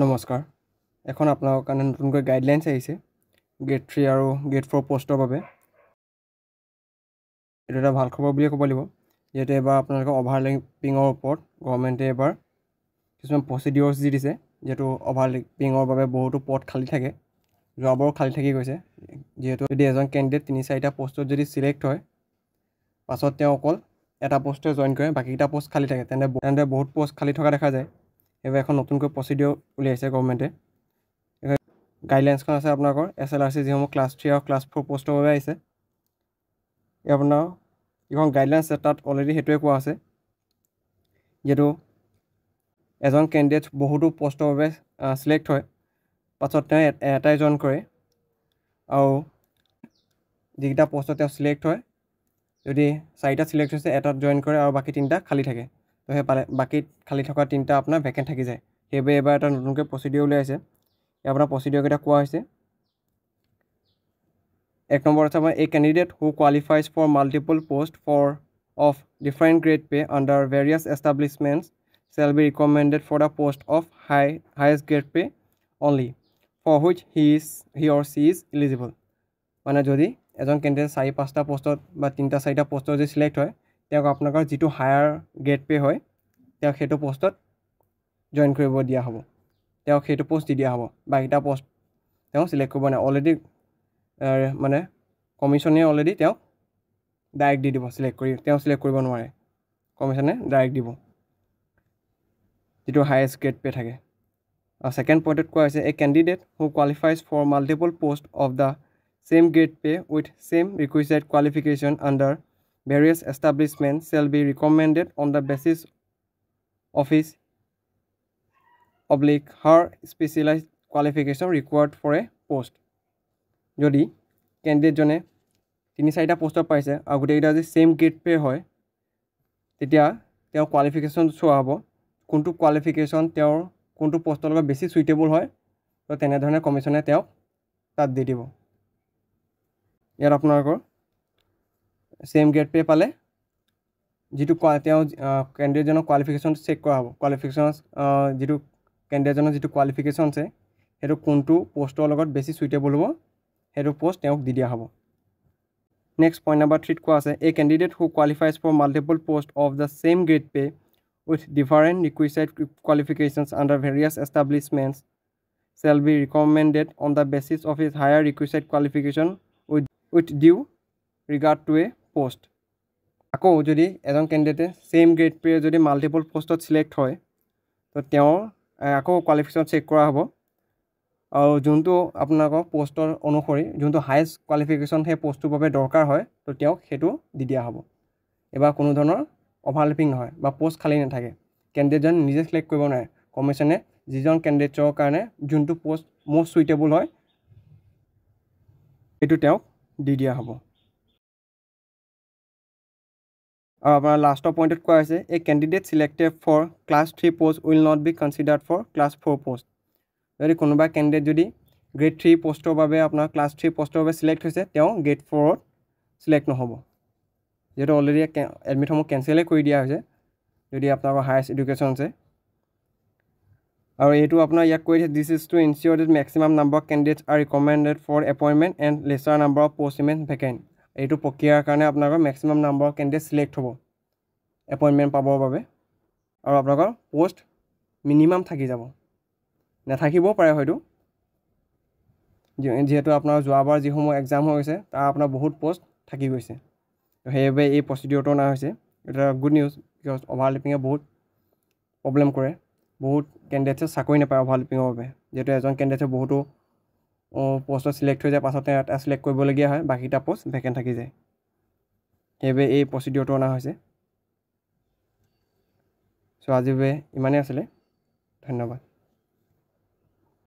নমস্কাৰ এখন আপোনালোকৰ কাৰণে নতুনকৈ গাইডলাইনছ আহিছে গ্ৰেড 3 আৰু গ্ৰেড 4 পোষ্টৰ বাবে এটা ভাল খবৰ বুলি ক'ব লাগিব যেতে এবাৰ আপোনালোকৰ অভাৰলেপিঙৰ ওপৰত গভৰ্ণমেণ্টে এবাৰ কিছুমান প্ৰচিডিউৰছ দি দিছে যেটো অভাৰলেপিঙৰ বাবে বহুতো পদ খালি থাকে যোৱাবাৰো খালি থাকি গৈছে যেহেতু যদি এজন ক্যান্ডিডেট 3-4টা পোষ্টত যদি সিলেক্ট হয় পাছত তেওঁ অকল এটা পোষ্টে জয়েন কৰে বাকিটা পোষ্ট খালি থাকে তেনে বহুত পোষ্ট খালি থকা দেখা যায় এবাৰ এখন নতুনকৈ প্ৰচিডিউৰ উলিয়াইছে গভৰ্ণমেণ্টে গাইডলাইনছখন আছে আপোনালোকৰ SLRC যিসমূহ ক্লাছ 3 আৰু ক্লাছ 4 পোষ্টৰ বাবে আহিছে আপোনাৰ এখন গাইডলাইনছ আছে তাত অলৰেডি হেতুৱে কোৱা আছে যেটো এজন ক্যান্ডিডেট বহুতো পোষ্টৰ বাবে সিলেক্ট হয় পাছত তেওঁ এটাই জয়েন কৰে আৰু যিটা পোষ্টত তেওঁ সিলেক্ট হয় যদি 4টা সিলেক্ট হৈছে এটাত জয়েন কৰে আৰু বাকি 3টা খালি থাকে তো হে বাকি খালি থকা 3টা আপোনাৰ ভেকেন্ট থাকি যায় হেবে এবাৰ এটা নতুনকৈ প্ৰচিডিউৰ উলিয়াইছে আপোনাৰ প্ৰচিডিউৰ কেইটা কোৱা হৈছে এক নম্বৰ আছে a candidate who qualifies for multiple posts of different grade pay under various establishments shall be recommended for the post of highest grade pay only for which he or she is eligible মানে যদি এজন candidate 4-5টা পোষ্টত বা 3-4টা পোষ্টত যদি select হয় তেওঁক আপোনালোকৰ যেটো হায়াৰ গ্ৰেড পে হয় তেওঁক হেতু পোষ্টত জয়েন কৰিব দিয়া হ'ব তেওঁক হেতু পোষ্ট দি দিয়া হ'ব বাকিটা পোষ্ট তেওঁ সিলেক্ট কৰিব না অলৰেডি মানে কমিশনে অলৰেডি তেওঁক ডাইৰেক্ট দি দিব সিলেক্ট কৰি তেওঁ সিলেক্ট কৰিব নোৱাৰে কমিশনে ডাইৰেক্ট দিব যেটো হাইয়েষ্ট গ্ৰেড পে থাকে সেকেন্ড পইণ্টত কোৱা হৈছে a candidate who qualifies for multiple posts of the same grade pay with same requisite qualification under various establishments shall be recommended on the basis of his her specialized qualification required for a post যদি candidate জনে 3-4টা পোষ্টত পাইছে আৰু গোটেইটা যদি same grade pay হয় তেতিয়া তেওঁ qualification চোৱা হ'ব কোনটো কোৱালিফিকেশন তেওঁৰ কোনটো পোষ্টৰ লগত বেছি সুইটেবল হয় তো তেনে ধৰণে কমিশনে তেওঁক তাত দি দিব ইয়াৰ আপোনালোকৰ সেম গ্ৰেড পে পালে যেটো তেওঁ ক্যান্ডিডেটজনৰ কোৱালিফিকেশন চেক কৰা হ'ব কোৱালিফিকেশন যেটো ক্যান্ডিডেটজনৰ যেটো কোৱালিফিকেশন আছে হেতু কোনটো পোষ্টৰ লগত বেছি সুইটেবল হ'ব হেতু পোষ্ট তেওঁক দি দিয়া হ'ব Next point number 3 কোৱা আছে a candidate who qualifies for multiple posts of the same grade pay with different requisite qualifications under various establishments shall be recommended on the basis of his higher requisite qualification with due regard to a post আকৌ যদি এজন ক্যান্ডিডেটে same grade pay যদি multiple পোষ্টত select হয় তো তেওঁ আকৌ qualification check কৰা হ'ব আৰু যোনটো আপোনালোকৰ পোষ্টৰ অনুসৰি যোনটো হাইয়েষ্ট কোৱালিফিকেশন হে পোষ্টৰ বাবে দৰকাৰ হয় তো তেওঁক হেতু দি দিয়া হ'ব এবাৰ কোনো ধৰণৰ অভাৰলেপিং নহয় বা পোষ্ট খালি নাথাকে ক্যান্ডিডেটজন নিজে সিলেক্ট কৰিব নোৱাৰে কমিশনে যিজন ক্যান্ডিডেটৰ কাৰণে যোনটো পোষ্ট মোষ্ট সুইটেবল হয় এটো তেওঁক দি দিয়া হ'ব our last point কোৱা হৈছে a candidate selected for class 3 post will not be considered for class 4 post যদি কোনোবা ক্যান্ডিডেট যদি গ্ৰেড 3 পোষ্টৰ বাবে আপোনাৰ ক্লাস 3 পোষ্টৰ বাবে সিলেক্ট হৈছে তেওঁ গ্ৰেড 4 ত সিলেক্ট নহব যেটো অলৰেডি এডমিট হম কেনসেল কৰি দিয়া হৈছে যদি আপোনালোকৰ হাইয়েষ্ট এডুকেশন আছে আৰু এটো আপোনাৰ ইয়াক কৈ this is to ensure that maximum number of candidates are recommended for appointment and lesser number of posts remain vacant এইটো প্ৰক্ৰিয়াৰ কাৰণে আপোনালোকৰ maximum number of candidate select হ'ব এপয়েন্টমেন্ট পাবৰ বাবে আৰু আপোনালোকৰ পোষ্ট মিনিমাম থাকি যাব নাথাকিবও পাৰে হয়তো যেহেতু আপোনাৰ যোৱাবাৰ যিসমূহ এক্সাম হৈছে তাৰ আপোনাৰ বহুত পোষ্ট থাকি গৈছে তো হেবে এই প্ৰচিডিউৰটো না হৈছে এটা গুড নিউজ বিকজ অভাৰলেপিঙে বহুত প্ৰবলেম কৰে বহুত ক্যান্ডিডেটে চাকৰি নাপায় অভাৰলেপিঙৰ বাবে যেহেতু এজন ক্যান্ডিডেটে বহুতো পোষ্টত সিলেক্ট হৈ যায় পাছতে এটা সিলেক্ট কৰিবলগীয়া হয় বাকিটা পোষ্ট ভেকেন্ট থাকি যায় হেবে এই প্ৰচিডিউৰটো অনা হৈছে সো আজিবে ইমানে আছিল ধন্যবাদ